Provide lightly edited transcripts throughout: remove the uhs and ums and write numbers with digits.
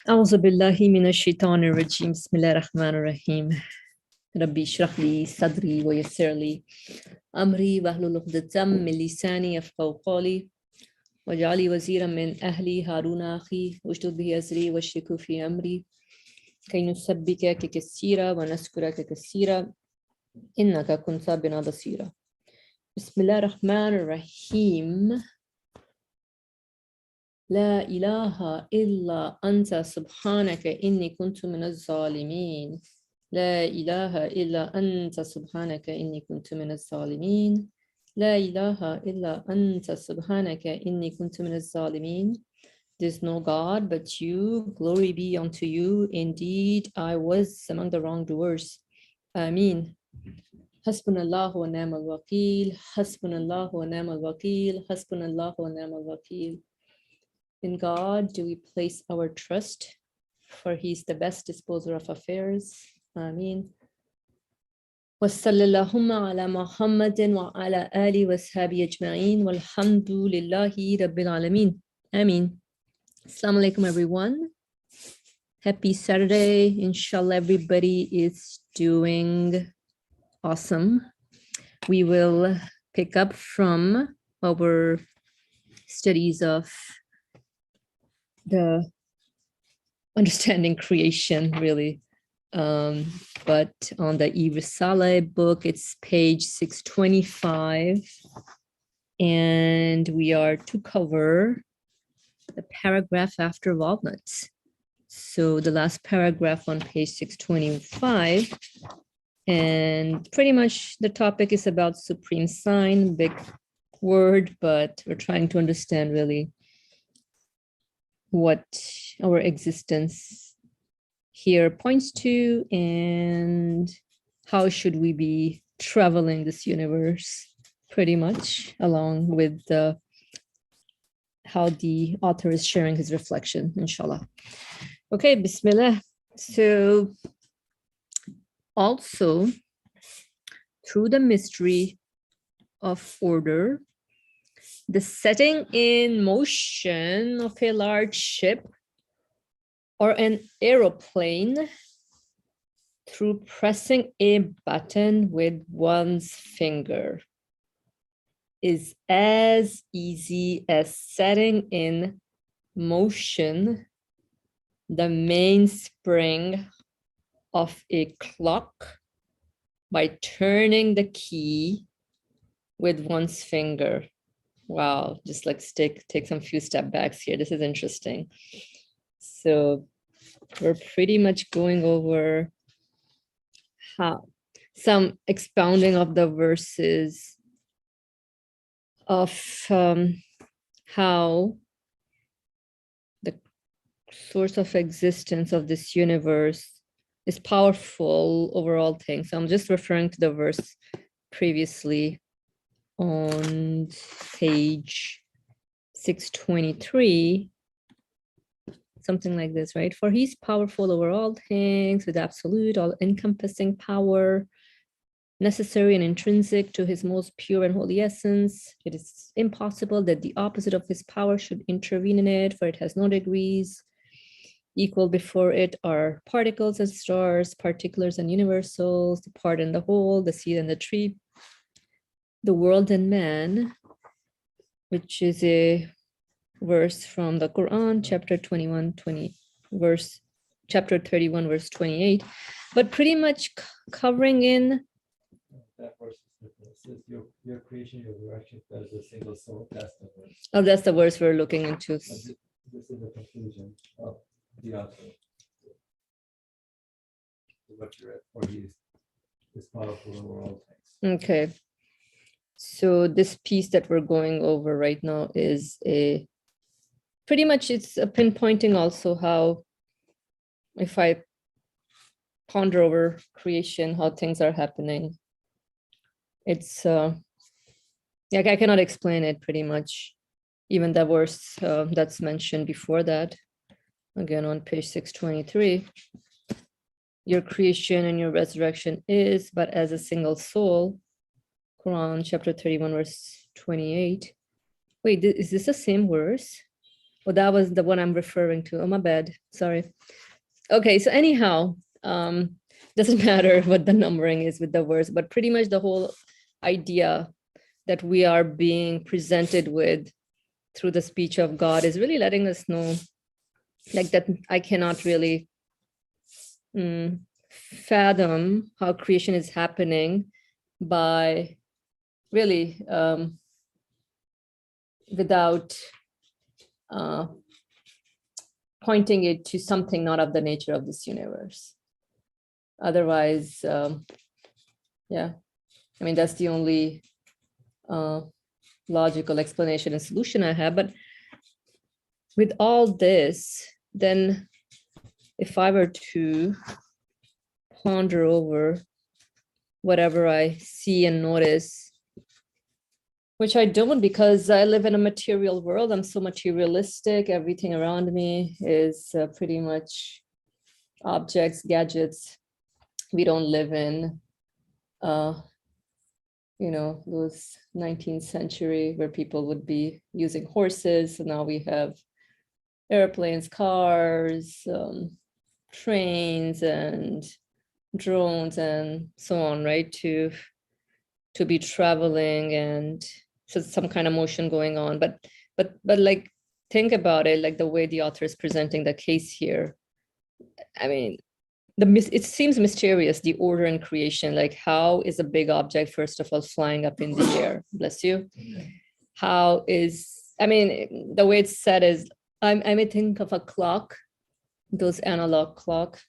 أعوذ بالله من الشيطان الرجيم بسم الله الرحمن الرحيم ربي اشرح لي صدري ويسر لي أمري واحلل عقدة من لساني يفقهوا قولي واجعل لي وزيرا من أهلي هارون أخي واشدد به أزري واشركه في أمري كي نسبحك كثيرا ونذكرك كثيرا إنك كنت بنا بصيرا بسم الله الرحمن الرحيم لا إله إلا أنت سبحانك إني كنت من الظالمين لا إله إلا أنت سبحانك إني كنت من الظالمين لا إله إلا أنت سبحانك إني كنت من الظالمين There's no God but you, glory be unto you. Indeed, I was among the wrongdoers. Ameen. حسبنا الله ونعم الوكيل حسبنا الله ونعم الوكيل حسبنا الله ونعم الوكيل In God do we place our trust, for He is the best disposer of affairs. Ameen. وصلى اللهم على محمد وعلى آله وصحبه أجمعين والحمد لله رب العالمين. Ameen. Assalamu alaikum everyone. Happy Saturday. Inshallah everybody is doing awesome. We will pick up from our studies of the understanding creation, really. But on the Irisale book, it's page 625. And we are to cover the paragraph after walnuts. So the last paragraph on page 625. And pretty much the topic is about supreme sign, big word, but we're trying to understand really what our existence here points to and how should we be traveling this universe pretty much along with how the author is sharing his reflection, inshallah. Okay, bismillah. So also through the mystery of order, the setting in motion of a large ship or an aeroplane through pressing a button with one's finger is as easy as setting in motion the mainspring of a clock by turning the key with one's finger. Wow, just like take some few step backs here. This is interesting. So we're pretty much going over how some expounding of the verses of how the source of existence of this universe is powerful over all things. So I'm just referring to the verse previously on page 623, something like this, right? For he's powerful over all things with absolute, all-encompassing power, necessary and intrinsic to his most pure and holy essence. It is impossible that the opposite of his power should intervene in it, for it has no degrees. Equal before it are particles and stars, particulars and universals, the part and the whole, the seed and the tree, the world and man, which is a verse from the Quran, chapter 31, verse 28, but pretty much covering in. That verse says your creation, your direction, that is a single soul. That's the verse. Oh, that's the verse we're looking into. This is the conclusion of the author. What you're at, or he is powerful over all things. Okay. So this piece that we're going over right now is a pretty much it's a pinpointing also how if I ponder over creation, how things are happening. It's like I cannot explain it pretty much. Even the verse that's mentioned before that, again on page 623, your creation and your resurrection is but as a single soul. Quran chapter 31 verse 28. Wait, is this the same verse? Well, that was the one I'm referring to. Oh, my bad. Sorry. Okay, so anyhow, doesn't matter what the numbering is with the verse, but pretty much the whole idea that we are being presented with through the speech of God is really letting us know, like, that I cannot really fathom how creation is happening by really without pointing it to something not of the nature of this universe. Otherwise, yeah, I mean, that's the only logical explanation and solution I have. But with all this, then if I were to ponder over whatever I see and notice, which I don't, because I live in a material world, I'm so materialistic, everything around me is pretty much objects, gadgets. We don't live in those 19th century where people would be using horses. So now we have airplanes, cars, trains, and drones, and so on, right? To be traveling, and so some kind of motion going on. But like, think about it, like the way the author is presenting the case here. I mean, it seems mysterious, the order in creation. Like, how is a big object, first of all, flying up in the air? Bless you. How is, I mean, the way it's said is, I may think of a clock, those analog clock.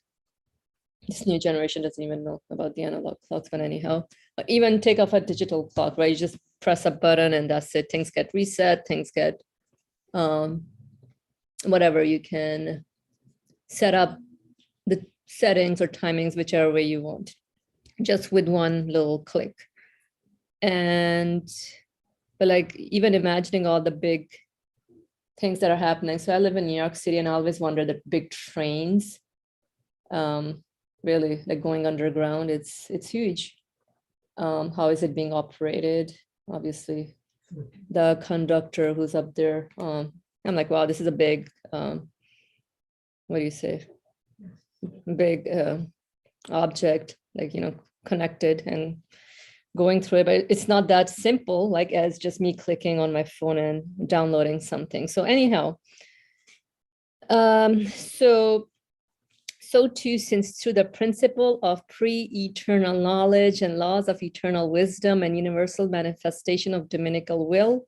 This new generation doesn't even know about the analog clocks, but anyhow, even take off a digital clock, right? You just press a button and that's it. Things get reset, things get whatever. You can set up the settings or timings whichever way you want, just with one little click. But like, even imagining all the big things that are happening. So I live in New York City, and I always wonder the big trains, really, like, going underground. It's huge. How is it being operated? Obviously, the conductor who's up there, I'm like, wow, this is a big, what do you say? Big object, like, connected and going through it. But it's not that simple, like, as just me clicking on my phone and downloading something. So anyhow, so too, since through the principle of pre-eternal knowledge and laws of eternal wisdom and universal manifestation of dominical will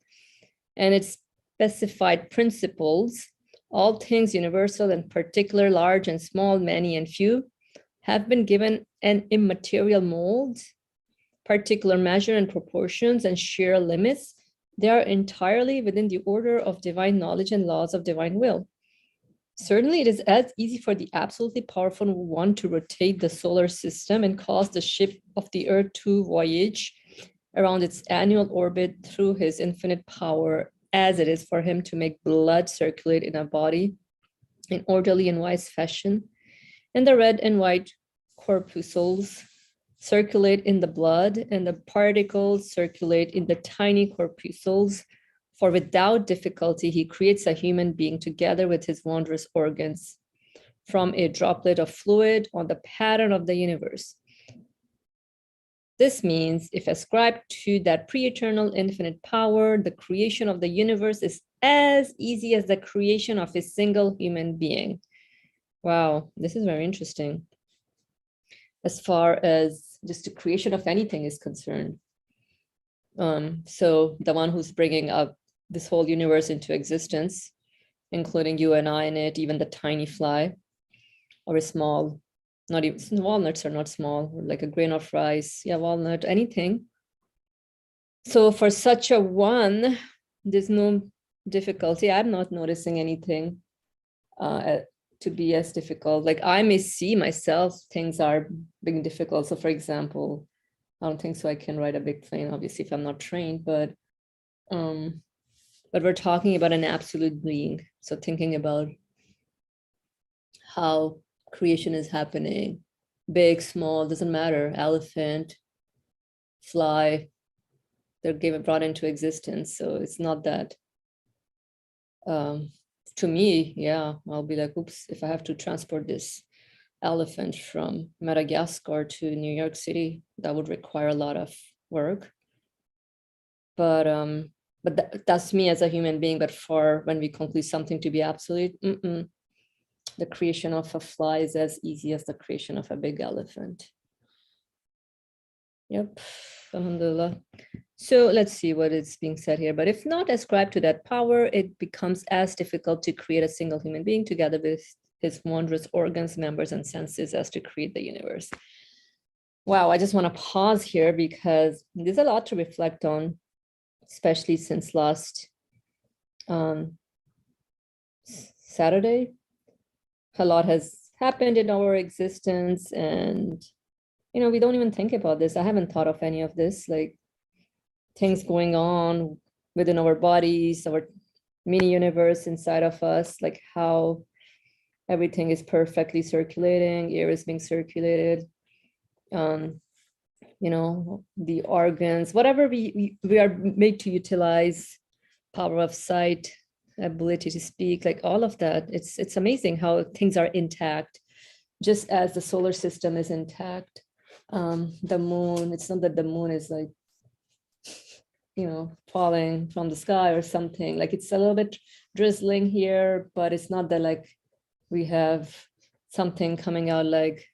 and its specified principles, all things universal and particular, large and small, many and few, have been given an immaterial mold, particular measure and proportions and sheer limits. They are entirely within the order of divine knowledge and laws of divine will. Certainly, it is as easy for the absolutely powerful one to rotate the solar system and cause the ship of the Earth to voyage around its annual orbit through his infinite power as it is for him to make blood circulate in a body in orderly and wise fashion, and the red and white corpuscles circulate in the blood, and the particles circulate in the tiny corpuscles. For without difficulty, he creates a human being together with his wondrous organs from a droplet of fluid on the pattern of the universe. This means, if ascribed to that pre-eternal infinite power, the creation of the universe is as easy as the creation of a single human being. Wow, this is very interesting. As far as just the creation of anything is concerned. So the one who's bringing up this whole universe into existence, including you and I in it, even the tiny fly, or a small, not even, walnuts are not small, like a grain of rice, yeah, walnut, anything. So for such a one, there's no difficulty. I'm not noticing anything to be as difficult. Like, I may see myself, things are being difficult. So for example, I don't think so I can ride a big plane, obviously, if I'm not trained, but we're talking about an absolute being. So thinking about how creation is happening, big, small, doesn't matter, elephant, fly, they're brought into existence. So it's not that to me, yeah, I'll be like, oops, if I have to transport this elephant from Madagascar to New York City, that would require a lot of work. But that's me as a human being. But for when we conclude something to be absolute, the creation of a fly is as easy as the creation of a big elephant. Yep, alhamdulillah. So let's see what is being said here. But if not ascribed to that power, it becomes as difficult to create a single human being together with his wondrous organs, members, and senses as to create the universe. Wow, I just want to pause here because there's a lot to reflect on, especially since last Saturday. A lot has happened in our existence, and we don't even think about this. I haven't thought of any of this, like things going on within our bodies, our mini universe inside of us, like how everything is perfectly circulating, air is being circulated, the organs, whatever we are made to utilize, power of sight, ability to speak, like all of that. It's amazing how things are intact, just as the solar system is intact. The moon, it's not that the moon is like, falling from the sky or something. Like it's a little bit drizzling here, but it's not that like we have something coming out like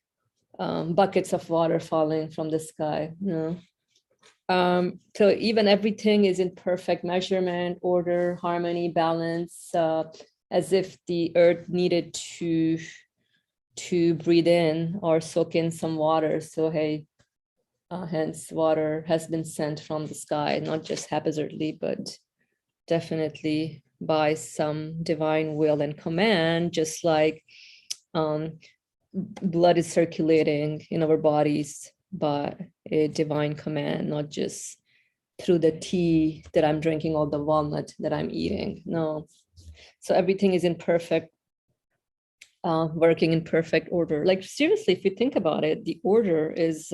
buckets of water falling from the sky. So even everything is in perfect measurement, order, harmony, balance, as if the earth needed to breathe in or soak in some water. So hey, hence water has been sent from the sky, not just haphazardly, but definitely by some divine will and command, just like blood is circulating in our bodies by a divine command, not just through the tea that I'm drinking or the walnut that I'm eating. No. So everything is in perfect, working in perfect order. Like seriously, if you think about it, the order is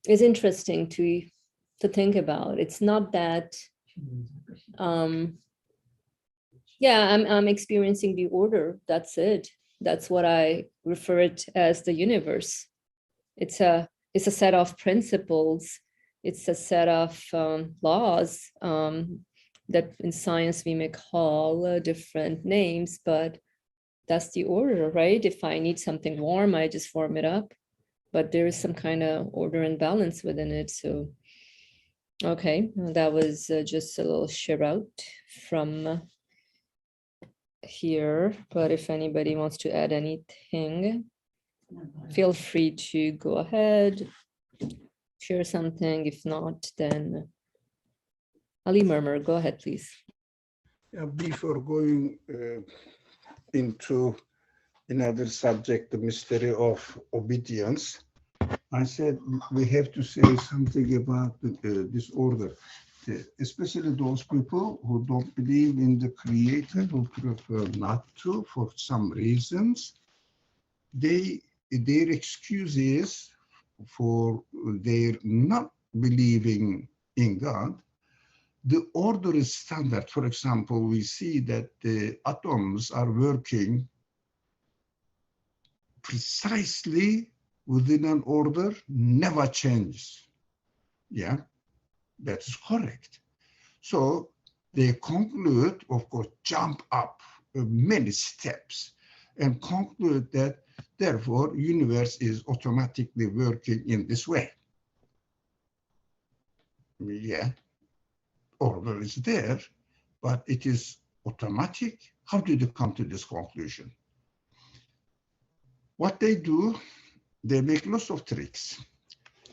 interesting to think about. It's not that I'm experiencing the order. That's it. That's what I refer it as the universe. It's a set of principles. It's a set of laws that in science we may call different names, but that's the order, right? If I need something warm, I just warm it up, but there is some kind of order and balance within it. So, okay, that was just a little share out from here, but if anybody wants to add anything, feel free to go ahead, share something. If not, then Ali Murmur, go ahead, please. Yeah, before going into another subject, the mystery of obedience, I said we have to say something about this order. Especially those people who don't believe in the creator, who prefer not to for some reasons, their excuses for their not believing in God, the order is standard. For example, we see that the atoms are working precisely within an order, never changes. Yeah, that is correct. So they conclude, of course, jump up many steps and conclude that therefore universe is automatically working in this way. Yeah, order is there, but it is automatic. How did they come to this conclusion? What they do, they make lots of tricks.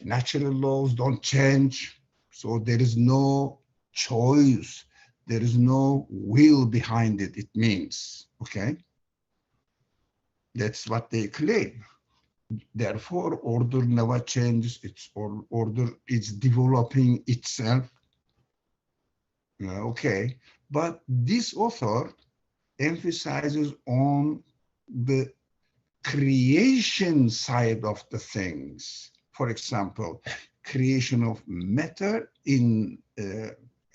Natural laws don't change, so there is no choice. There is no will behind it, it means, okay? That's what they claim. Therefore, order never changes. Its order is developing itself. Okay, but this author emphasizes on the creation side of the things. For example, creation of matter in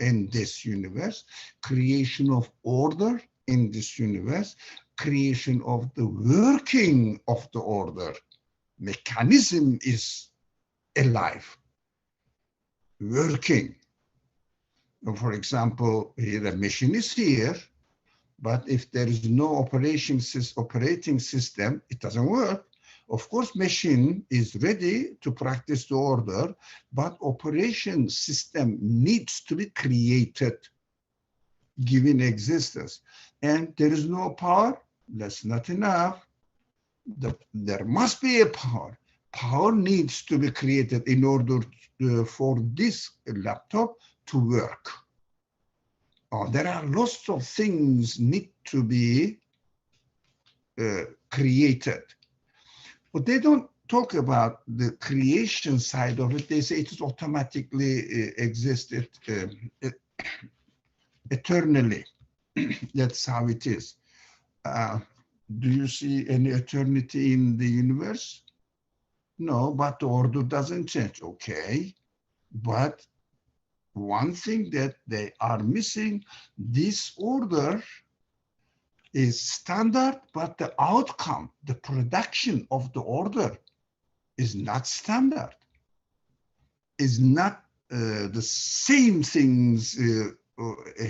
in this universe, creation of order in this universe, creation of the working of the order. Mechanism is alive, working. For example, here a machine is here, but if there is no operating system, it doesn't work. Of course, machine is ready to practice the order, but operation system needs to be created, given existence. And there is no power, that's not enough. There must be a power. Power needs to be created in order for this laptop to work. There are lots of things need to be created. But they don't talk about the creation side of it. They say it is automatically existed eternally. That's how it is. Do you see any eternity in the universe? No, but the order doesn't change. Okay, but one thing that they are missing, this order is standard, but the outcome, the production of the order is not standard, is not the same things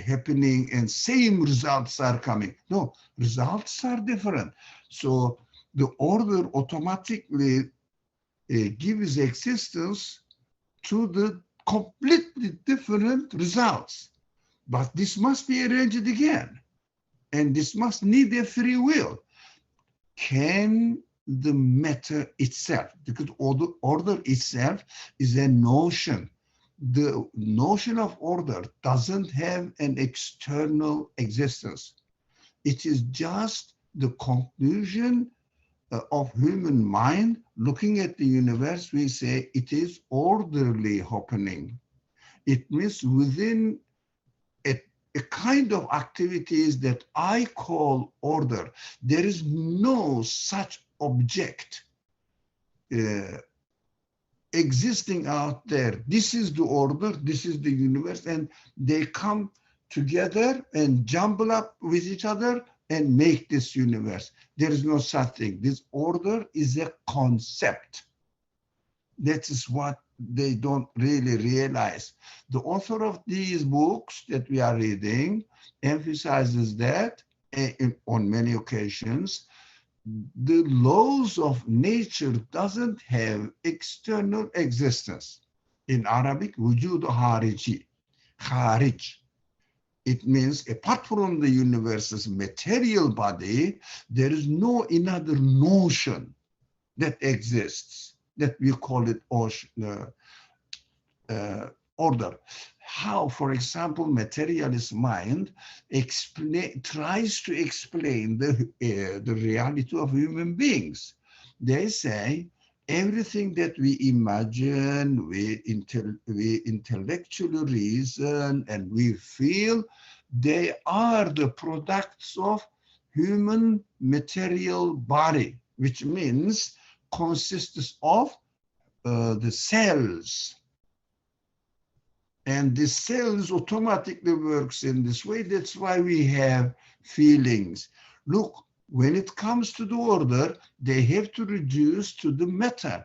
happening and same results are coming. No, results are different. So the order automatically gives existence to the completely different results. But this must be arranged again. And this must need a free will. Can the matter itself, because order itself is a notion. The notion of order doesn't have an external existence. It is just the conclusion of human mind. Looking at the universe, we say it is orderly happening. It means within a kind of activities that I call order. There is no such object existing out there. This is the order, this is the universe, and they come together and jumble up with each other and make this universe. There is no such thing. This order is a concept. That is what they don't really realize. The author of these books that we are reading emphasizes that on many occasions, the laws of nature doesn't have external existence. In Arabic, wujud hariji, kharij. It means apart from the universe's material body, there is no another notion that exists, that we call it order. How, for example, materialist mind tries to explain the reality of human beings. They say everything that we imagine, we intellectually reason, and we feel, they are the products of human material body, which means consists of the cells. And the cells automatically works in this way. That's why we have feelings. Look, when it comes to the order, they have to reduce to the matter.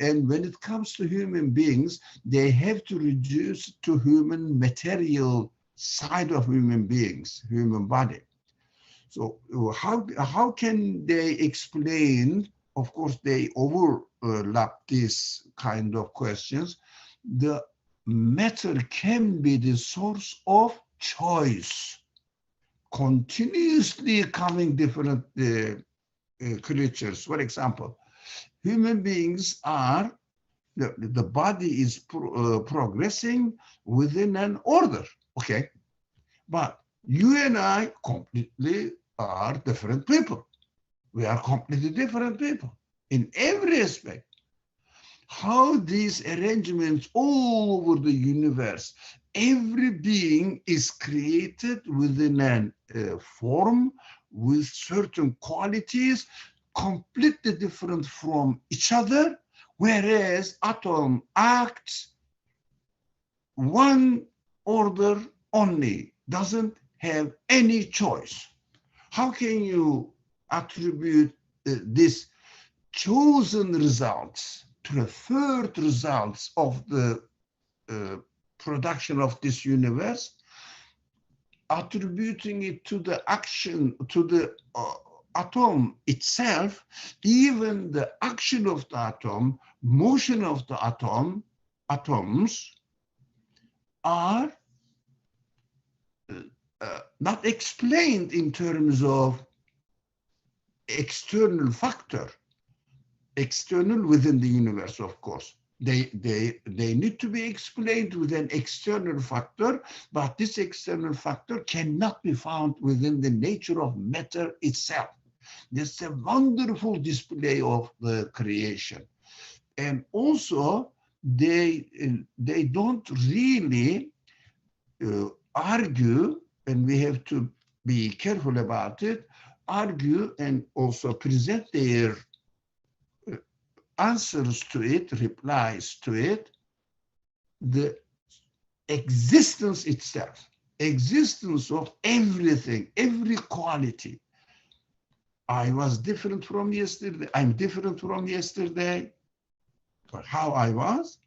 And when it comes to human beings, they have to reduce to human material side of human beings, human body. So how can they explain? Of course, they overlap these kind of questions. The matter can be the source of choice, continuously coming different creatures. For example, human beings are, the body is progressing within an order, okay? But you and I completely are different people. We are completely different people in every aspect. How these arrangements all over the universe, every being is created within a form with certain qualities, completely different from each other, whereas atom acts one order only, doesn't have any choice. How can you attribute this chosen results, preferred results of the production of this universe, attributing it to the action, to the atom itself? Even the action of the atom, motion of the atoms are not explained in terms of external factor, external within the universe, of course. They need to be explained with an external factor, but this external factor cannot be found within the nature of matter itself. This is a wonderful display of the creation. And also, they don't really argue, and we have to be careful about it, argue and also present their answers to it, replies to it, the existence itself, existence of everything, every quality. I was different from yesterday, I'm different from yesterday, but how I was,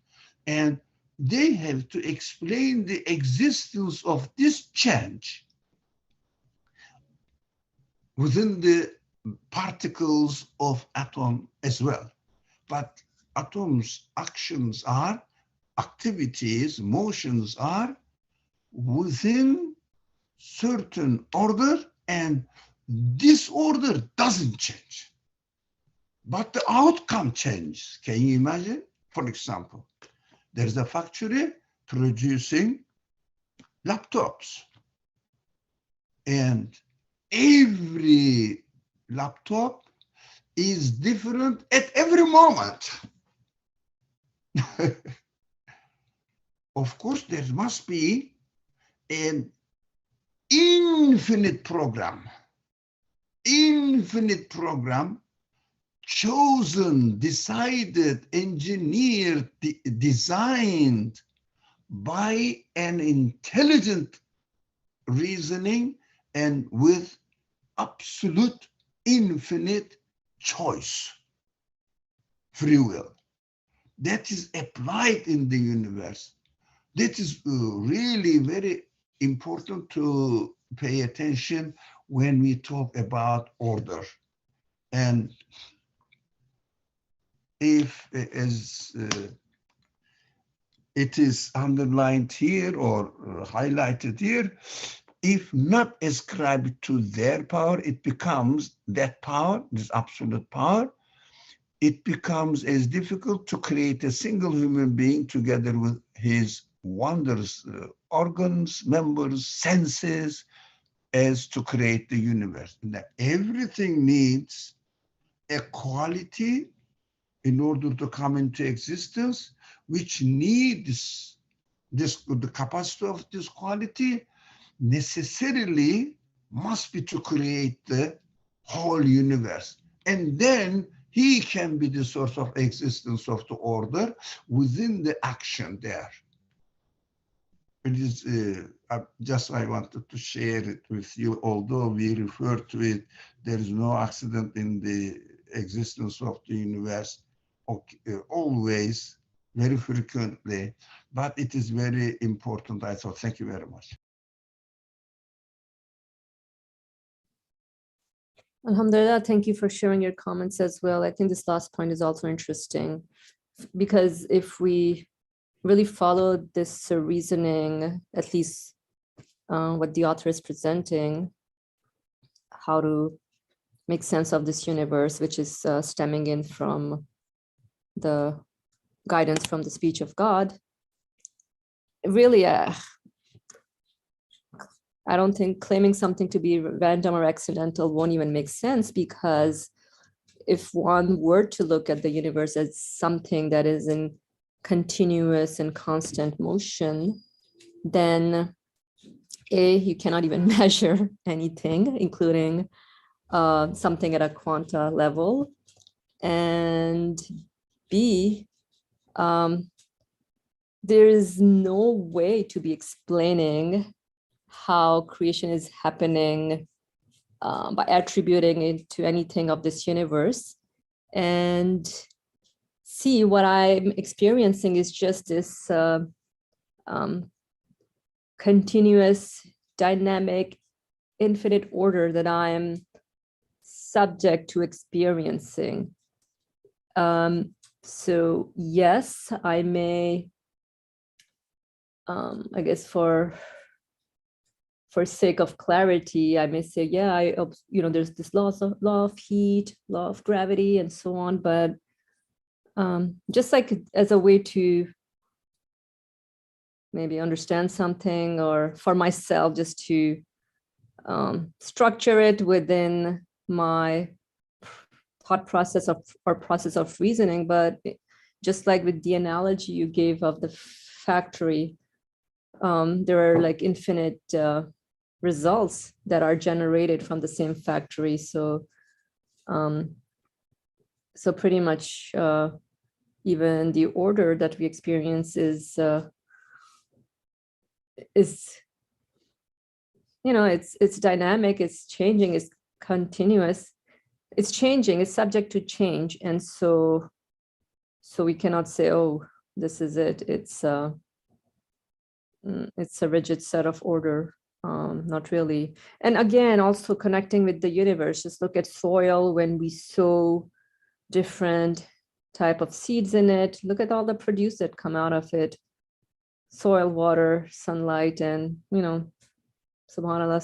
and they have to explain the existence of this change within the particles of atom as well. But atoms' actions are, activities, motions are within certain order, and this order doesn't change. But the outcome changes. Can you imagine? For example, there's a factory producing laptops, and every laptop is different at every moment. Of course, there must be an infinite program chosen, decided, engineered, designed by an intelligent reasoning and with absolute infinite choice, free will. That is applied in the universe. That is really very important to pay attention when we talk about order. And if, as it is underlined here or highlighted here, if not ascribed to their power, it becomes that power, this absolute power, it becomes as difficult to create a single human being together with his wondrous organs, members, senses, as to create the universe. That everything needs a quality in order to come into existence, which needs the capacity of this quality necessarily must be to create the whole universe. And then he can be the source of existence of the order within the action there. It is I wanted to share it with you, although we refer to it, there is no accident in the existence of the universe, always, very frequently, but it is very important, I thought. Thank you very much. Alhamdulillah, thank you for sharing your comments as well. I think this last point is also interesting, because if we really follow this reasoning, at least what the author is presenting, how to make sense of this universe, which is stemming in from the guidance from the speech of God, really, I don't think claiming something to be random or accidental won't even make sense, because if one were to look at the universe as something that is in continuous and constant motion, then A, you cannot even measure anything, including something at a quanta level, and B, there is no way to be explaining how creation is happening by attributing it to anything of this universe. And see, what I'm experiencing is just this continuous, dynamic, infinite order that I am subject to experiencing. So yes, I may, I guess for sake of clarity, I may say, yeah, there's this law of heat, law of gravity, and so on. But just like as a way to maybe understand something, or for myself, just to structure it within my thought process or process of reasoning. But just like with the analogy you gave of the factory, there are like infinite results that are generated from the same factory. So pretty much even the order that we experience is it's dynamic, it's changing, it's continuous, it's changing, it's subject to change. And so we cannot say, oh, this is it, it's a rigid set of order. Not really. And again, also connecting with the universe, just look at soil. When we sow different type of seeds in it, look at all the produce that come out of it: soil, water, sunlight, and subhanallah,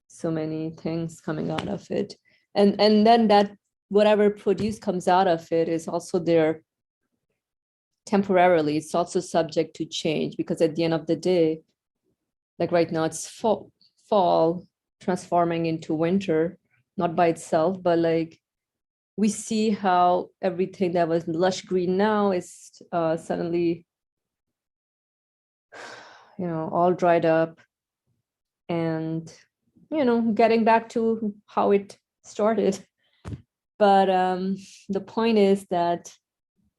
so many things coming out of it. And then that whatever produce comes out of it is also there temporarily. It's also subject to change, because at the end of the day, like right now, it's fall transforming into winter, not by itself, but like we see how everything that was lush green now is suddenly, all dried up, and, getting back to how it started. But the point is that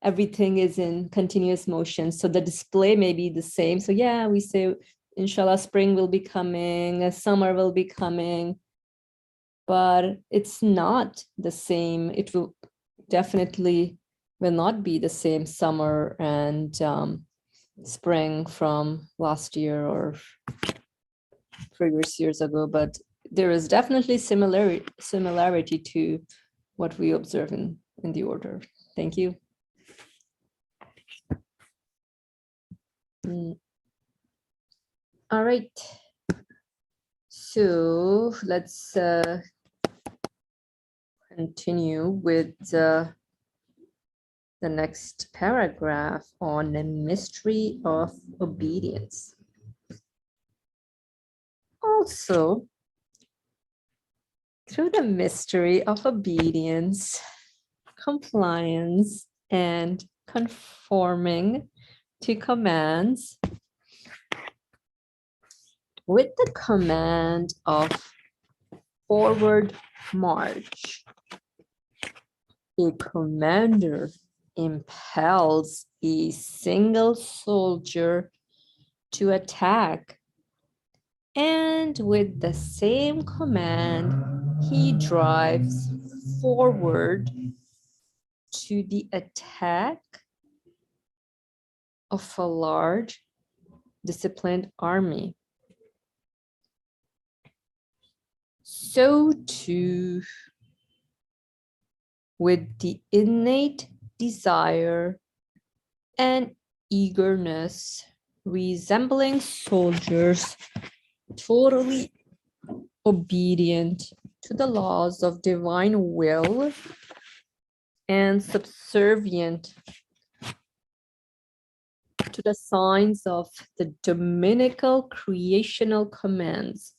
everything is in continuous motion. So the display may be the same. So yeah, we say, inshallah, spring will be coming, summer will be coming, but it's not the same. It will definitely will not be the same summer and spring from last year or previous years ago, but there is definitely similarity to what we observe in the order. Thank you. All right. So let's continue with the next paragraph on the mystery of obedience. Also, through the mystery of obedience, compliance, and conforming to commands, with the command of forward march, a commander impels a single soldier to attack, and with the same command, he drives forward to the attack of a large, disciplined army. So too, with the innate desire and eagerness resembling soldiers totally obedient to the laws of divine will and subservient to the signs of the dominical creational commands.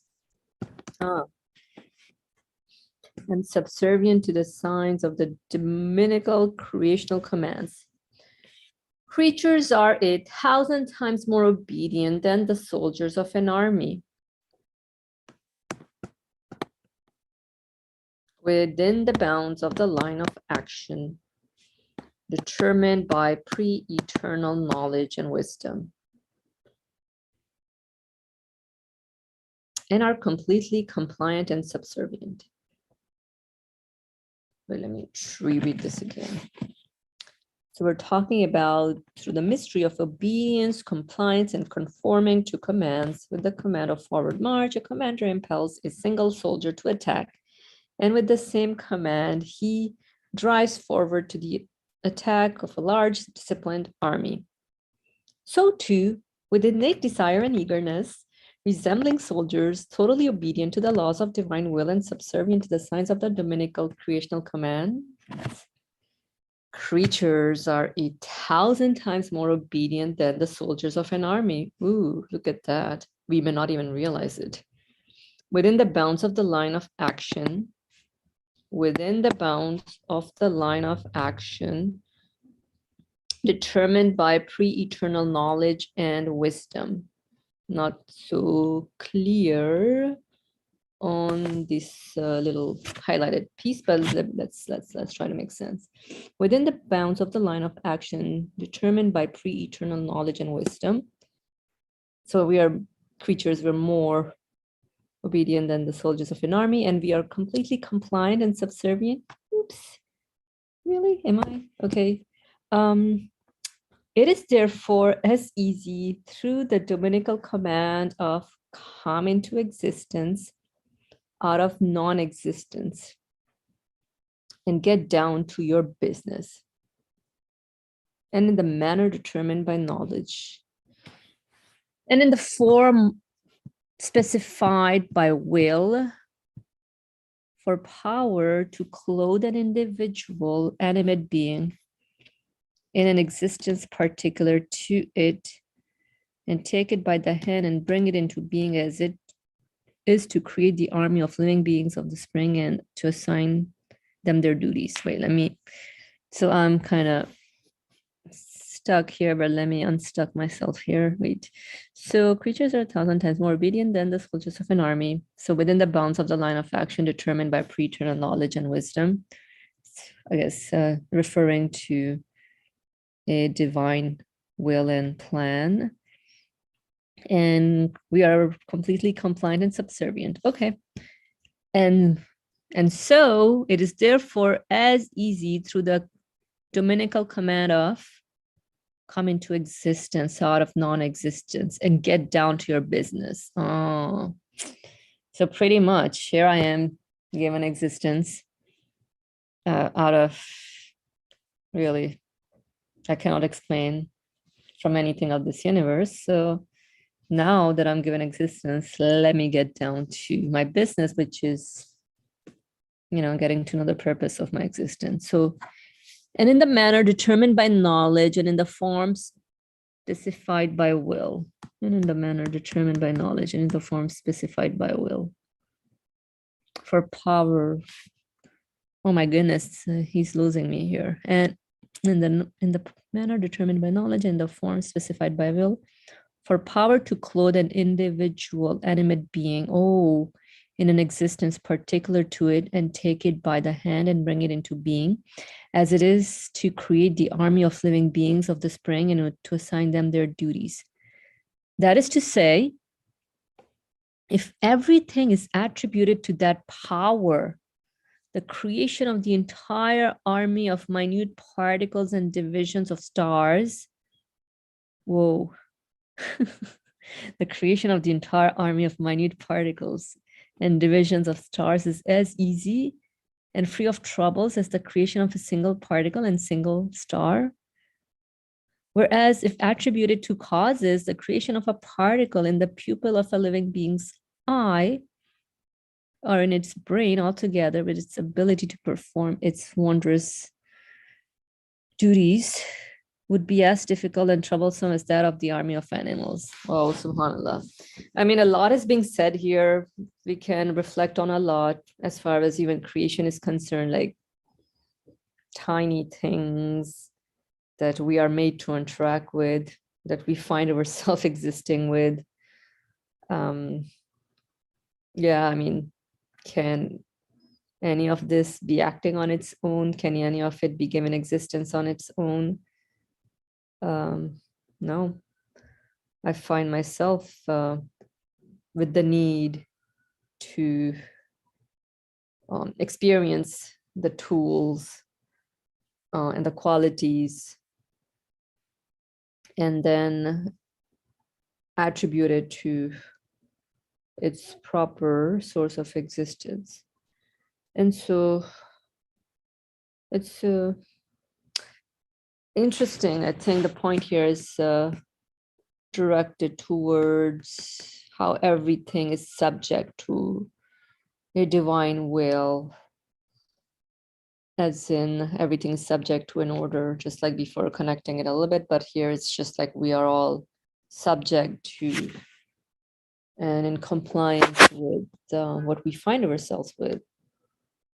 And subservient to the signs of the dominical creational commands. Creatures are 1,000 times more obedient than the soldiers of an army. Within the bounds of the line of action, determined by pre-eternal knowledge and wisdom, and are completely compliant and subservient. Wait, let me reread this again. So we're talking about through the mystery of obedience, compliance, and conforming to commands. With the command of forward march, a commander impels a single soldier to attack. And with the same command, he drives forward to the attack of a large disciplined army. So too, with innate desire and eagerness, resembling soldiers, totally obedient to the laws of divine will and subservient to the signs of the Dominical creational command, creatures are 1,000 times more obedient than the soldiers of an army. Ooh, look at that. We may not even realize it. Within the bounds of the line of action, determined by pre-eternal knowledge and wisdom. Not so clear on this little highlighted piece, but let's try to make sense. Within the bounds of the line of action, determined by pre-eternal knowledge and wisdom. So we are creatures, we're more obedient than the soldiers of an army, and we are completely compliant and subservient. Oops, really? Am I? Okay. It is therefore as easy through the Dominical command of come into existence out of non-existence and get down to your business, and in the manner determined by knowledge, and in the form specified by will, for power to clothe an individual animate being in an existence particular to it, and take it by the hand and bring it into being as it is to create the army of living beings of the spring and to assign them their duties. Wait, so I'm kind of stuck here, but let me unstuck myself here. Wait, so creatures are 1,000 times more obedient than the soldiers of an army. So within the bounds of the line of action determined by pre-eternal knowledge and wisdom, I guess referring to a divine will and plan, and we are completely compliant and subservient. Okay, and so it is therefore as easy through the Dominical command of come into existence out of non-existence and get down to your business. Oh, so pretty much here I am given existence out of, really, I cannot explain from anything of this universe. So now that I'm given existence, let me get down to my business, which is, getting to know the purpose of my existence. So, and in the manner determined by knowledge and in the forms specified by will, and in the manner determined by knowledge and in the form specified by will, for power. Oh my goodness, he's losing me here. And in the manner determined by knowledge and the form specified by will, for power to clothe an individual animate being, in an existence particular to it, and take it by the hand and bring it into being, as it is to create the army of living beings of the spring and to assign them their duties. That is to say, if everything is attributed to that power, the creation of the entire army of minute particles and divisions of stars, the creation of the entire army of minute particles and divisions of stars is as easy and free of troubles as the creation of a single particle and single star. Whereas if attributed to causes, the creation of a particle in the pupil of a living being's eye, or in its brain altogether, with its ability to perform its wondrous duties, would be as difficult and troublesome as that of the army of animals. Oh, subhanAllah. I mean, a lot is being said here. We can reflect on a lot as far as even creation is concerned, like tiny things that we are made to interact with, that we find ourselves existing with. Yeah, I mean, can any of this be acting on its own? Can any of it be given existence on its own? No. I find myself with the need to experience the tools and the qualities, and then attribute it to its proper source of existence. And so it's interesting. I think the point here is directed towards how everything is subject to a divine will, as in everything is subject to an order, just like before, connecting it a little bit, but here it's just like we are all subject to and in compliance with what we find ourselves with.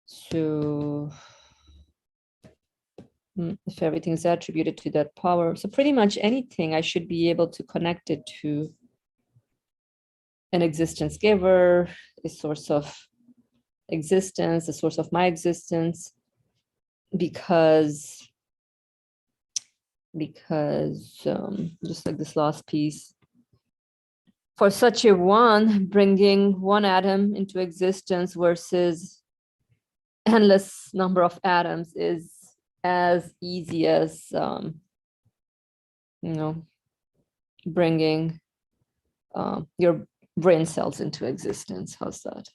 So if everything is attributed to that power, so pretty much anything, I should be able to connect it to an existence giver, a source of existence, the source of my existence, because just like this last piece, for such a one, bringing one atom into existence versus endless number of atoms is as easy as bringing your brain cells into existence. How's that?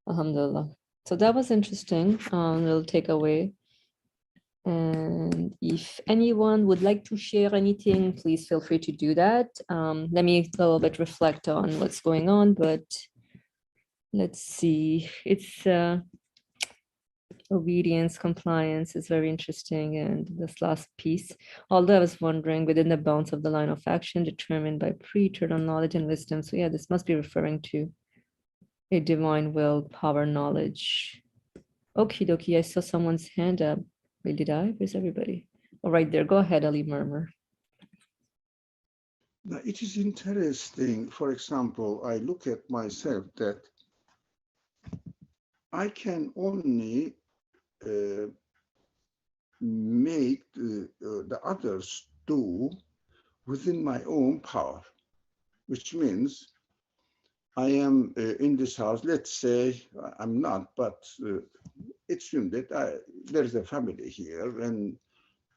Alhamdulillah. So that was interesting. Little takeaway. And if anyone would like to share anything, please feel free to do that. Let me a little bit reflect on what's going on, but let's see. It's obedience, compliance is very interesting. And this last piece, although I was wondering within the bounds of the line of action determined by pre-eternal knowledge and wisdom. So yeah, this must be referring to a divine will, power, knowledge. Okie dokie, I saw someone's hand up. Wait, did I? Where's everybody? Oh, right there. Go ahead, Ali Murmur. Now, it is interesting. For example, I look at myself that I can only make the others do within my own power, which means I am in this house. Let's say I'm not, but assume that there's a family here, and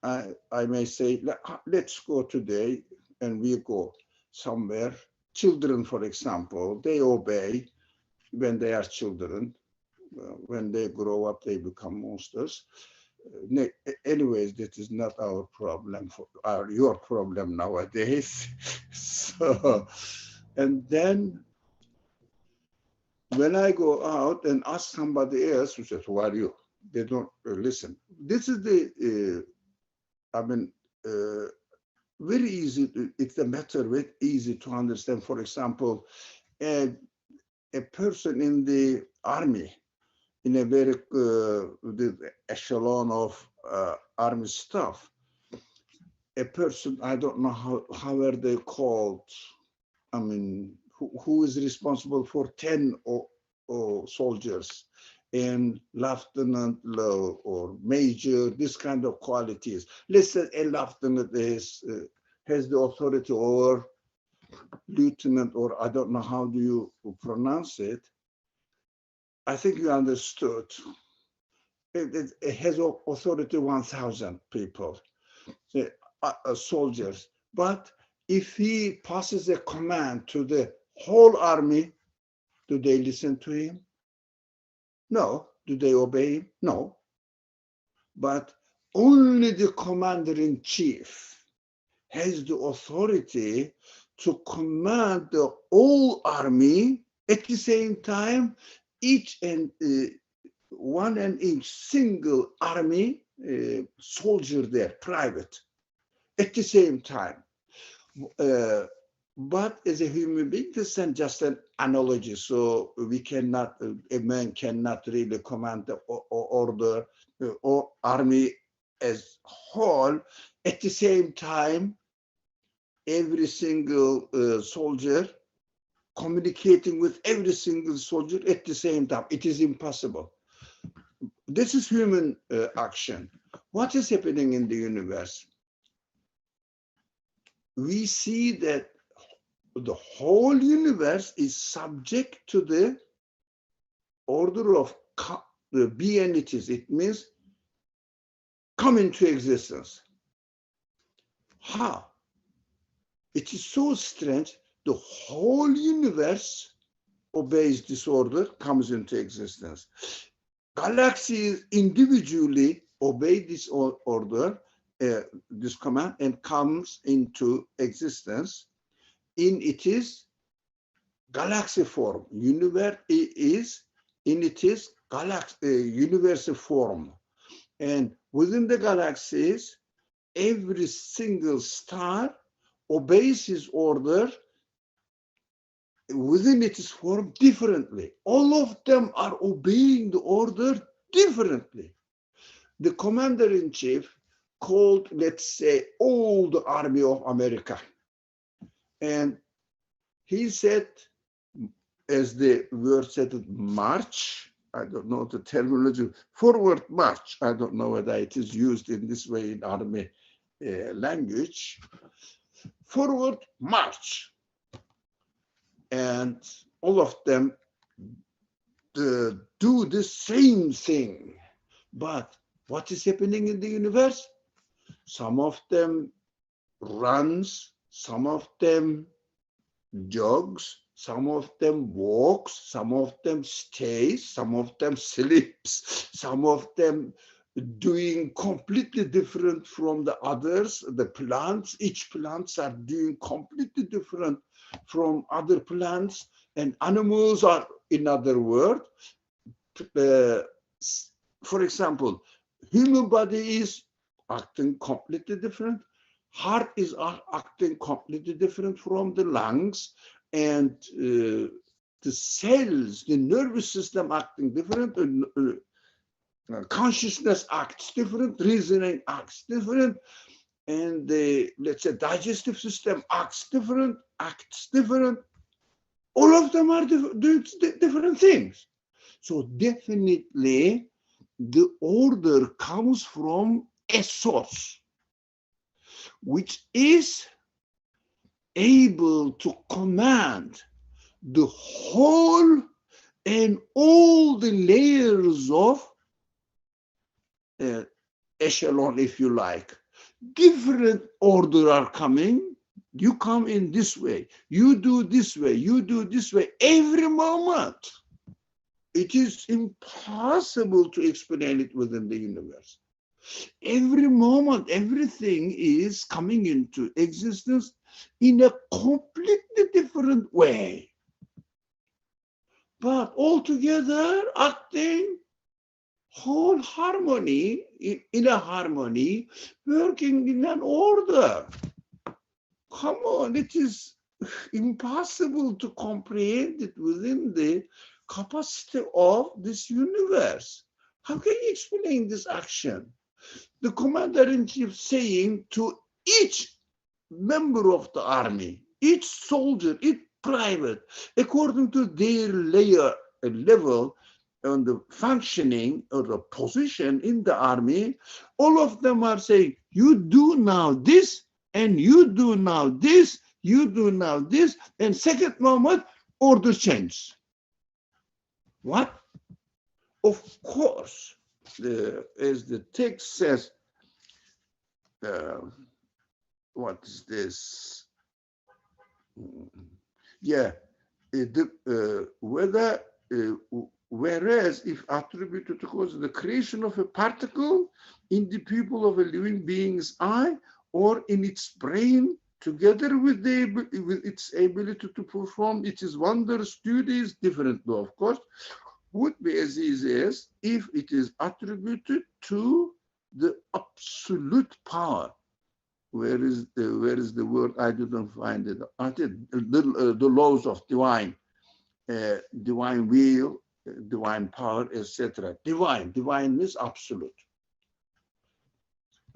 I may say, let's go today, and we go somewhere. Children, for example, they obey when they are children. When they grow up, they become monsters. Anyways, that is not our problem, your problem nowadays. So, and then when I go out and ask somebody else who says, who are you? They don't listen. This is the, very easy, it's a matter very easy to understand. For example, a person in the army, in a very the echelon of army staff, a person, I don't know how are they called, who is responsible for 10 soldiers, and lieutenant or major, this kind of qualities. Let's say a lieutenant has the authority over lieutenant, or I don't know how do you pronounce it. I think you understood. It has authority 1,000 people, soldiers. But if he passes a command to the whole army, do they listen to him? No. Do they obey him? No. But only the commander-in-chief has the authority to command the whole army. At the same time, each and one and each single army soldier there, private, at the same time. But as a human being, this is just an analogy. So we cannot, a man cannot really command the order or army as whole. At the same time, every single soldier communicating with every single soldier at the same time. It is impossible. this is human action. What is happening in the universe? We see that the whole universe is subject to the order of the be and it is. It means come into existence. How? It is so strange. The whole universe obeys this order, comes into existence. Galaxies individually obey this order, this command, and comes into existence in its galaxy form. Universe is in its universe form. And within the galaxies, every single star obeys his order within its form differently. All of them are obeying the order differently. The commander-in-chief called, let's say, all the army of America. And he said, as the word said, march. I don't know the terminology, forward march. I don't know whether it is used in this way in army language. Forward march. And all of them do the same thing. But what is happening in the universe? Some of them runs, some of them jogs, some of them walks, some of them stays, some of them sleeps, some of them doing completely different from the others. The plants, each plants are doing completely different from other plants, and animals are, in other words, for example, human body is acting completely different. Heart is acting completely different from the lungs, and the cells, the nervous system acting different, consciousness acts different, reasoning acts different, and the, let's say, digestive system acts different. All of them are doing different things. So definitely the order comes from a source, which is able to command the whole and all the layers of echelon, if you like. Different order are coming. You come in this way, you do this way, you do this way, every moment. It is impossible to explain it within the universe. Every moment, everything is coming into existence in a completely different way. But altogether acting whole harmony, in a harmony, working in an order. Come on, it is impossible to comprehend it within the capacity of this universe. How can you explain this action? The commander-in-chief saying to each member of the army, each soldier, each private, according to their level and the functioning or the position in the army, all of them are saying, you do now this, and you do now this, you do now this, and second moment, order change. What? Of course, as the text says, what is this? Yeah, whereas if attributed to cause the creation of a particle in the pupil of a living being's eye or in its brain, together with its ability to perform its wondrous duties differently, of course, would be as easy as if it is attributed to the absolute power. Where is the word? I didn't find it. I did the laws of divine will, divine power, etc. Divine means absolute.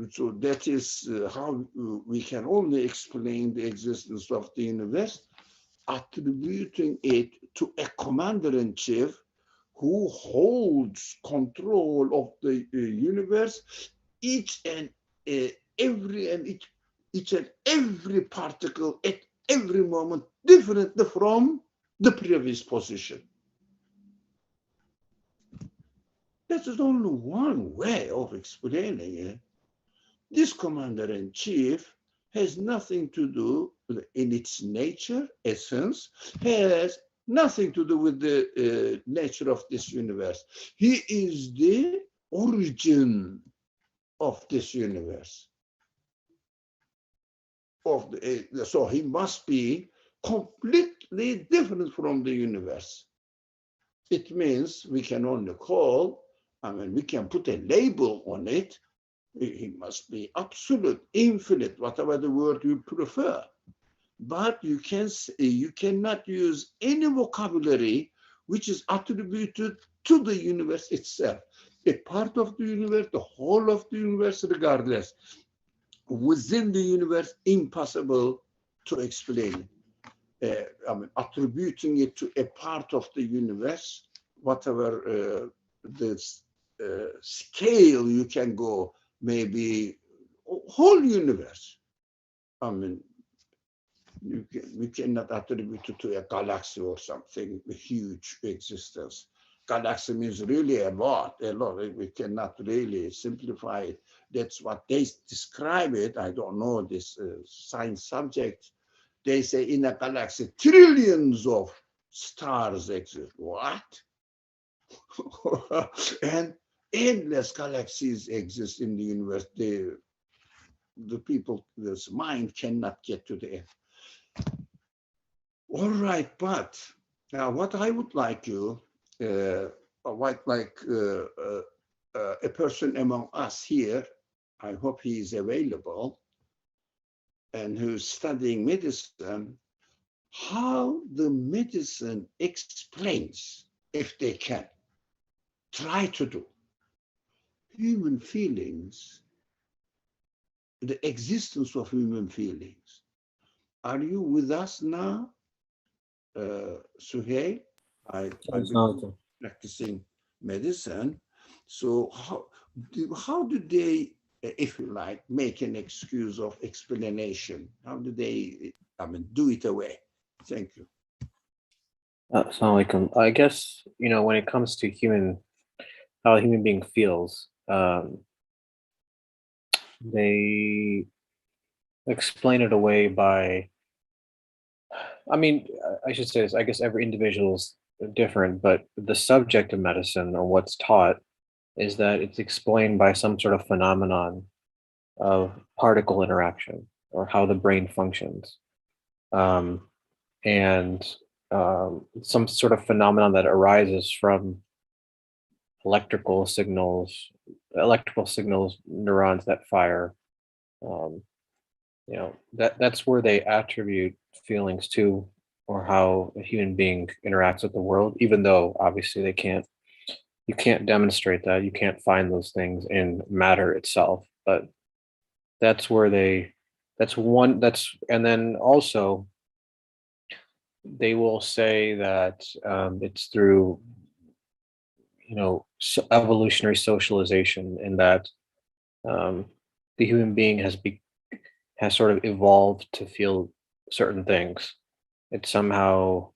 So that is how we can only explain the existence of the universe, attributing it to a commander-in-chief who holds control of the universe, each and every particle at every moment differently from the previous position. That is only one way of explaining it. This commander-in-chief has nothing to do, in its nature, essence, has nothing to do with the nature of this universe. He is the origin of this universe. So he must be completely different from the universe. It means we can only we can put a label on it. He must be absolute, infinite, whatever the word you prefer. But you cannot use any vocabulary which is attributed to the universe itself. A part of the universe, the whole of the universe, regardless. Within the universe, impossible to explain. Attributing it to a part of the universe, whatever the scale you can go, maybe whole universe. We cannot attribute it to a galaxy or something, a huge existence. Galaxy means really a lot. We cannot really simplify it. That's what they describe it. I don't know this science subject. They say in a galaxy, trillions of stars exist. What? And endless galaxies exist in the universe. The people's mind cannot get to the end. All right, but now what I would like you, a person among us here, I hope he is available, and who's studying medicine, how the medicine explains, if they can, try to do, human feelings, the existence of human feelings. Are you with us now, Suhail? I'm practicing medicine. So how do they, if you like, make an excuse of explanation? How do they, do it away? Thank you. Assalamu alaikum. I guess, when it comes to how a human being feels, they explain it away by, I should say this, I guess every individual is different, but the subject of medicine, or what's taught, is that it's explained by some sort of phenomenon of particle interaction, or how the brain functions. Some sort of phenomenon that arises from electrical signals, neurons that fire. That's where they attribute feelings to, or how a human being interacts with the world, even though obviously you can't demonstrate that, you can't find those things in matter itself, but and then also they will say that it's through evolutionary socialization, in that the human being has sort of evolved to feel certain things. It's somehow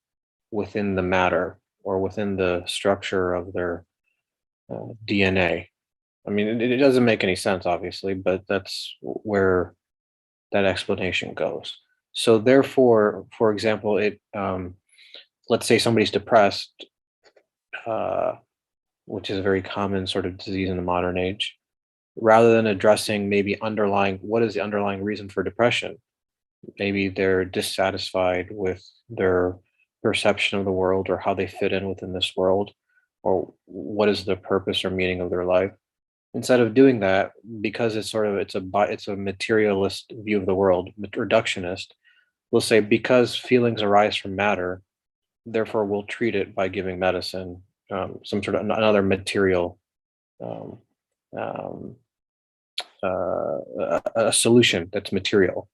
within the matter, or within the structure of their DNA. It doesn't make any sense, obviously, but that's where that explanation goes. So therefore, for example, let's say somebody's depressed, which is a very common sort of disease in the modern age. Rather than addressing what is the underlying reason for depression, maybe they're dissatisfied with their perception of the world, or how they fit in within this world, or what is the purpose or meaning of their life. Instead of doing that, because it's a materialist view of the world, reductionist, we'll say, because feelings arise from matter, therefore we'll treat it by giving medicine, some sort of another material, a solution that's material.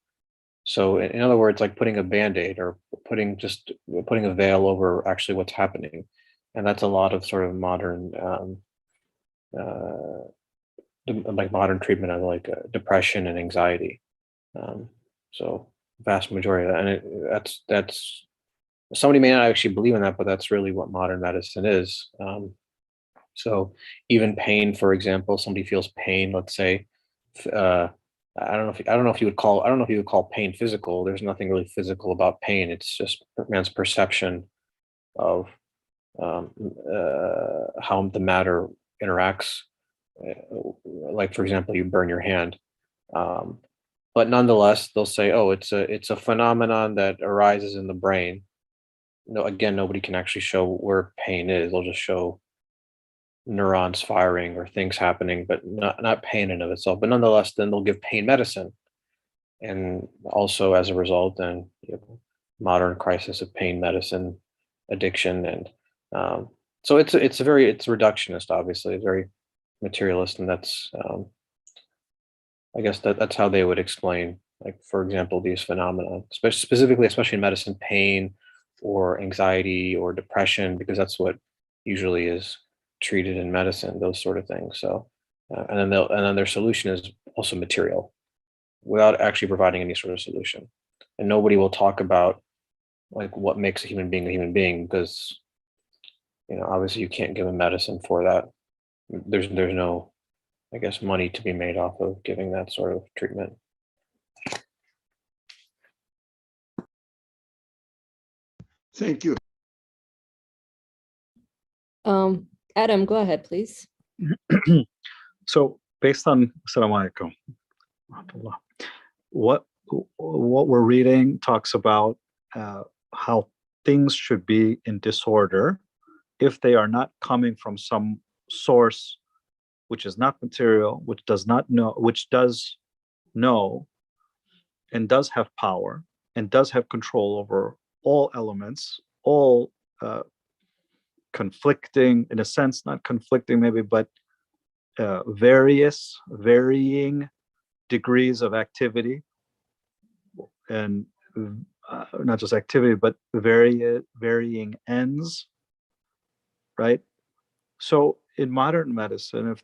So in other words, like putting a Band-Aid, or putting a veil over actually what's happening. and that's a lot of sort of modern uh, like modern treatment of like depression and anxiety. So vast majority of that, and that's somebody may not actually believe in that, but that's really what modern medicine is. So even pain, for example, somebody feels pain, let's say, uh, I don't know if you would call I don't know if you would call pain physical. There's nothing really physical about pain. It's just man's perception of how the matter interacts. Like for example, you burn your hand, um, but nonetheless, they'll say, "Oh, it's a phenomenon that arises in the brain." No, again, nobody can actually show where pain is. They'll just show neurons firing or things happening, but not pain in of itself. But nonetheless, then they'll give pain medicine, and also as a result, then modern crisis of pain medicine, addiction, and so it's a very it's reductionist, obviously, very materialist, and that's I guess that's how they would explain, like for example, these phenomena, specifically, especially in medicine, pain or anxiety or depression, because that's what usually is treated in medicine, those sort of things. So, and then their solution is also material, without actually providing any sort of solution. And nobody will talk about like what makes a human being, because obviously you can't give a medicine for that. There's no, I guess, money to be made off of giving that sort of treatment. Thank you. Adam, go ahead, please. So based on Assalamu alaikum, what we're reading talks about how things should be in disorder if they are not coming from some source which is not material, which does know and does have power and does have control over all elements, all conflicting, in a sense, not conflicting maybe, but varying degrees of activity, and not just activity, but varying ends, right? So in modern medicine,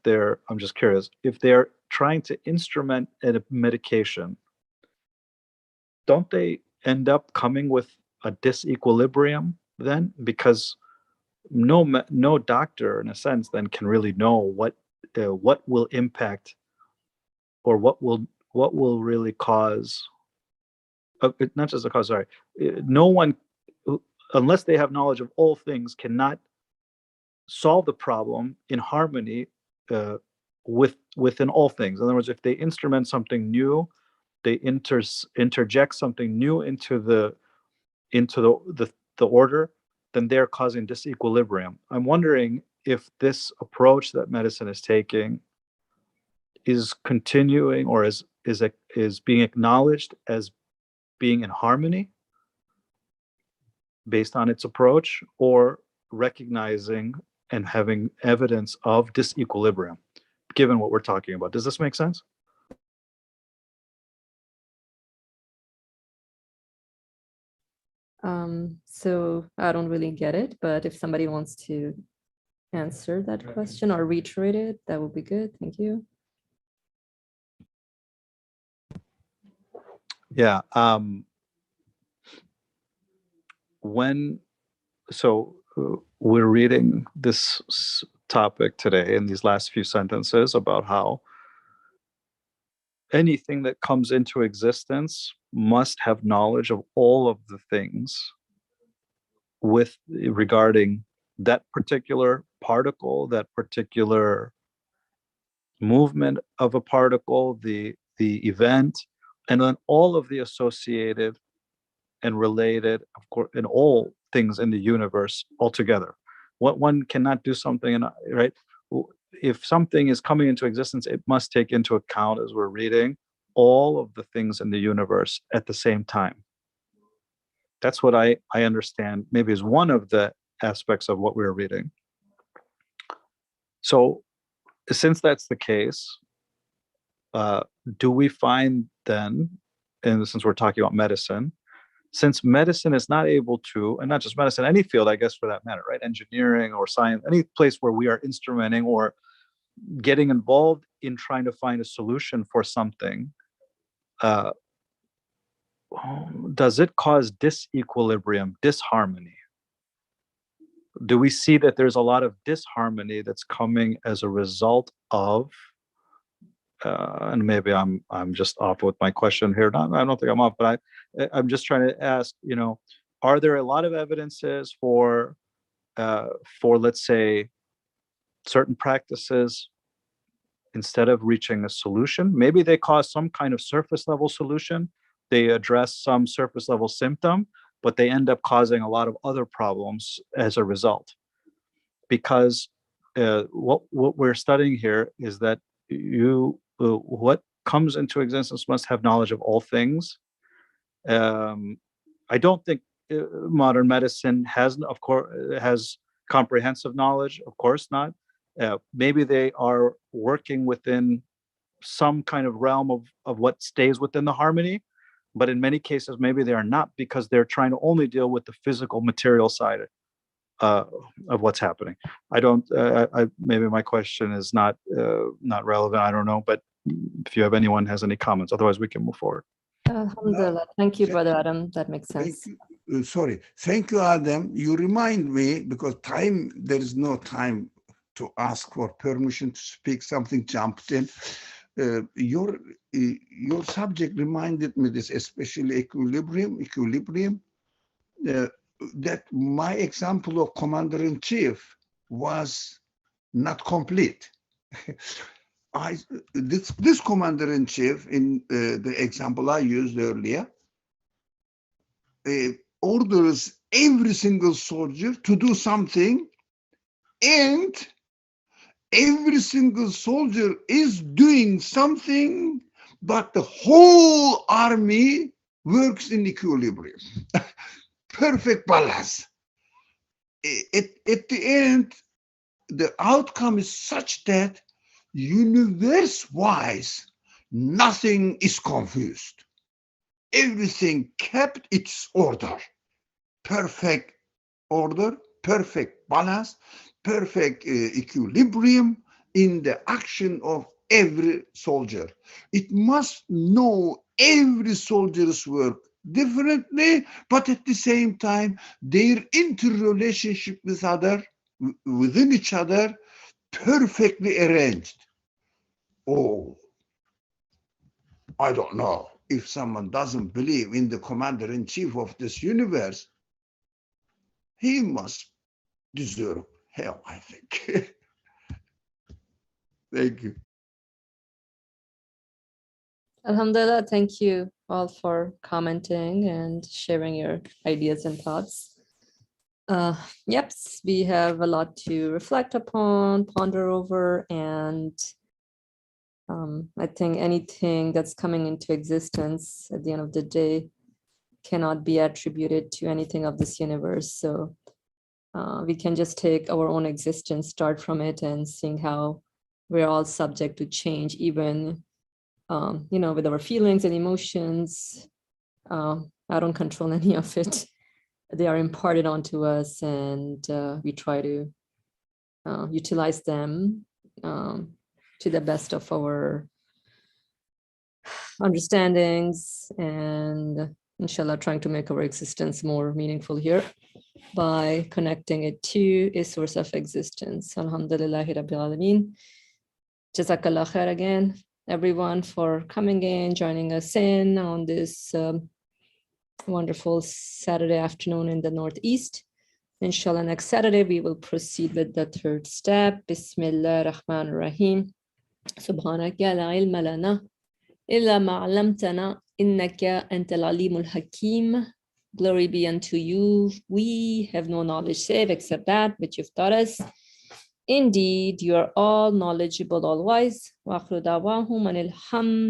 I'm just curious, if they're trying to instrument a medication, don't they end up coming with a disequilibrium then? Because no doctor, in a sense, then can really know what will impact, or what will really cause, not just a cause, sorry, no one, unless they have knowledge of all things, cannot solve the problem in harmony within all things. In other words, if they instrument something new, they interject something new into the order, then they're causing disequilibrium. I'm wondering if this approach that medicine is taking is continuing, or is being acknowledged as being in harmony based on its approach, or recognizing and having evidence of disequilibrium, given what we're talking about. Does this make sense? So I don't really get it, but if somebody wants to answer that question or reiterate it, that would be good. Thank you. Yeah. We're reading this topic today in these last few sentences about how anything that comes into existence must have knowledge of all of the things regarding that particular particle, that particular movement of a particle, the event, and then all of the associated and related, of course, in all things in the universe altogether. What one cannot do something, right? If something is coming into existence, it must take into account, as we're reading, all of the things in the universe at the same time. That's what I understand, maybe is one of the aspects of what we're reading. So since that's the case, do we find then, and since we're talking about medicine, since medicine is not able to, and not just medicine, any field, I guess, for that matter, right? Engineering or science, any place where we are instrumenting or getting involved in trying to find a solution for something, does it cause disequilibrium, disharmony? Do we see that there's a lot of disharmony that's coming as a result of, and maybe I'm just off with my question here. I don't think I'm off, but I'm just trying to ask, are there a lot of evidences for let's say certain practices, instead of reaching a solution, maybe they cause some kind of surface level solution, they address some surface level symptom, but they end up causing a lot of other problems as a result? Because what we're studying here is that what comes into existence must have knowledge of all things. I don't think modern medicine has comprehensive knowledge, of course not. Maybe they are working within some kind of realm of what stays within the harmony, but in many cases maybe they are not, because they're trying to only deal with the physical material side of what's happening. Maybe my question is not relevant, I don't know, but if you have anyone has any comments, otherwise we can move forward. Alhamdulillah. Thank you, Brother Adam. That makes sense. Thank you, Adam. You remind me, because there is no time to ask for permission to speak. Something jumped in. Your subject reminded me this, especially equilibrium. That my example of commander-in-chief was not complete. This commander-in-chief, in the example I used earlier, orders every single soldier to do something, and every single soldier is doing something, but the whole army works in equilibrium. Perfect balance. At the end, the outcome is such that universe-wise, nothing is confused. Everything kept its order. Perfect order, perfect balance, perfect equilibrium in the action of every soldier. It must know every soldier's work differently, but at the same time, their interrelationship within each other, perfectly arranged. Oh, I don't know. If someone doesn't believe in the commander-in-chief of this universe, he must deserve hell, I think. Thank you. Alhamdulillah. Thank you all for commenting and sharing your ideas and thoughts. Yep, we have a lot to reflect upon, ponder over, and I think anything that's coming into existence at the end of the day cannot be attributed to anything of this universe. So we can just take our own existence, start from it, and seeing how we're all subject to change, even with our feelings and emotions. I don't control any of it. They are imparted onto us, and we try to utilize them to the best of our understandings, and inshallah trying to make our existence more meaningful here by connecting it to a source of existence. Alhamdulillahi Rabbil Alameen. Jazakallah khair again, everyone, for coming in, joining us in on this wonderful Saturday afternoon in the Northeast. Inshallah, next Saturday, we will proceed with the third step. Bismillah ar-Rahman ar-Rahim. Subhanaka la ilma lana illa ma 'allamtana innaka antal alimul hakim. Glory be unto you. We have no knowledge save except that which you've taught us. Indeed, you are all knowledgeable, all wise. Wa akhiru da'wahum anil hamd.